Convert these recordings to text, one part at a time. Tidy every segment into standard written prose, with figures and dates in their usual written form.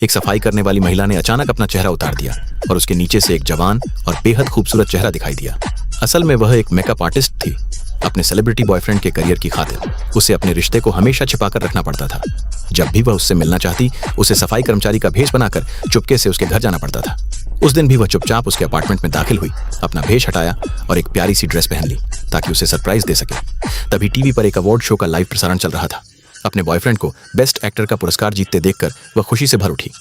एक सफाई करने वाली महिला ने अचानक अपना चेहरा उतार दिया और उसके नीचे से एक जवान और बेहद खूबसूरत चेहरा दिखाई दिया। असल में वह एक मेकअप आर्टिस्ट थी। अपने सेलिब्रिटी बॉयफ्रेंड के करियर की खातिर उसे अपने रिश्ते को हमेशा छिपाकर रखना पड़ता था। जब भी वह उससे मिलना चाहती, उसे सफाई कर्मचारी का भेष बनाकर चुपके से उसके घर जाना पड़ता था। उस दिन भी वह चुपचाप उसके अपार्टमेंट में दाखिल हुई, अपना भेष हटाया और एक प्यारी सी ड्रेस पहन ली ताकि उसे सरप्राइज दे सके। तभी टीवी पर एक अवार्ड शो का लाइव प्रसारण चल रहा था। अपने बॉयफ्रेंड को बेस्ट एक्टर का पुरस्कार जीतते देखकर वह खुशी से भर उठी।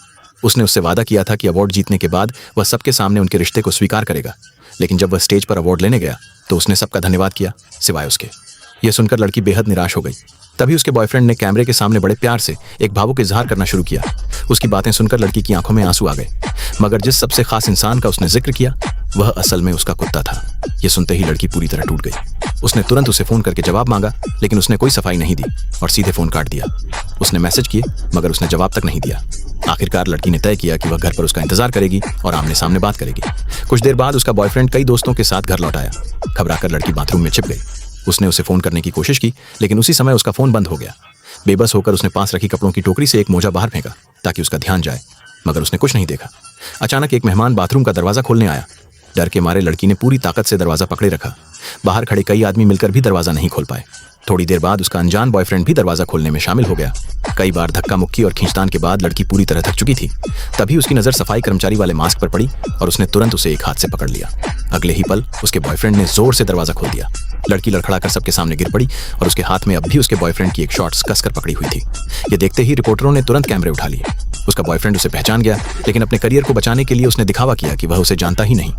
उसने उससे वादा किया था कि अवार्ड जीतने के बाद वह सबके सामने उनके रिश्ते को स्वीकार करेगा। लेकिन जब वह स्टेज पर अवार्ड लेने गया तो उसने सबका धन्यवाद किया सिवाय उसके। यह सुनकर लड़की बेहद निराश हो गई। तभी उसके बॉयफ्रेंड ने कैमरे के सामने बड़े प्यार से एक भावुक इजहार करना शुरू किया। उसकी बातें सुनकर लड़की की आंखों में आंसू आ गए, मगर जिस सबसे खास इंसान का उसने जिक्र किया वह असल में उसका कुत्ता था। यह सुनते ही लड़की पूरी तरह टूट गई। उसने तुरंत उसे फोन करके जवाब मांगा, लेकिन उसने कोई सफाई नहीं दी और सीधे फोन काट दिया। उसने मैसेज किए मगर उसने जवाब तक नहीं दिया। आखिरकार लड़की ने तय किया कि वह घर पर उसका इंतजार करेगी और आमने सामने बात करेगी। कुछ देर बाद उसका बॉयफ्रेंड कई दोस्तों के साथ घर लौट आया। घबराकर लड़की बाथरूम में छिप गई। उसने उसे फोन करने की कोशिश की, लेकिन उसी समय उसका फोन बंद हो गया। बेबस होकर उसने पास रखी कपड़ों की टोकरी से एक मोजा बाहर फेंका ताकि उसका ध्यान जाए, मगर उसने कुछ नहीं देखा। अचानक एक मेहमान बाथरूम का दरवाजा खोलने आया। डर के मारे लड़की ने पूरी ताकत से दरवाजा पकड़े रखा। बाहर खड़े कई आदमी मिलकर भी दरवाजा नहीं खोल पाए। थोड़ी देर बाद उसका अनजान बॉयफ्रेंड भी दरवाजा खोलने में शामिल हो गया। कई बार धक्का मुक्की और खींचतान के बाद लड़की पूरी तरह थक चुकी थी। तभी उसकी नजर सफाई कर्मचारी वाले मास्क पर पड़ी और उसने तुरंत उसे एक हाथ से पकड़ लिया। अगले ही पल उसके बॉयफ्रेंड ने जोर से दरवाजा खोल दिया। लड़की लड़खड़ाकर सबके सामने गिर पड़ी और उसके हाथ में अब भी उसके बॉयफ्रेंड की एक शॉर्ट्स कसकर पकड़ी हुई थी। ये देखते ही रिपोर्टरों ने तुरंत कैमरे उठा लिए। उसका बॉयफ्रेंड उसे पहचान गया, लेकिन अपने करियर को बचाने के लिए उसने दिखावा किया कि वह उसे जानता ही नहीं।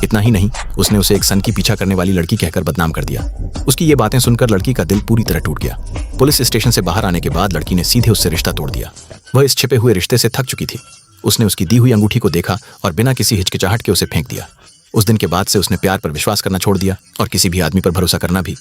इतना ही नहीं, उसने उसे एक सन की पीछा करने वाली लड़की कहकर बदनाम कर दिया। उसकी ये बातें सुनकर लड़की का दिल पूरी तरह टूट गया। पुलिस स्टेशन से बाहर आने के बाद लड़की ने सीधे उससे रिश्ता तोड़ दिया। वह इस छिपे हुए रिश्ते से थक चुकी थी। उसने उसकी दी हुई अंगूठी को देखा और बिना किसी हिचकिचाहट के उसे फेंक दिया। उस दिन के बाद से उसने प्यार पर विश्वास करना छोड़ दिया और किसी भी आदमी पर भरोसा करना भी।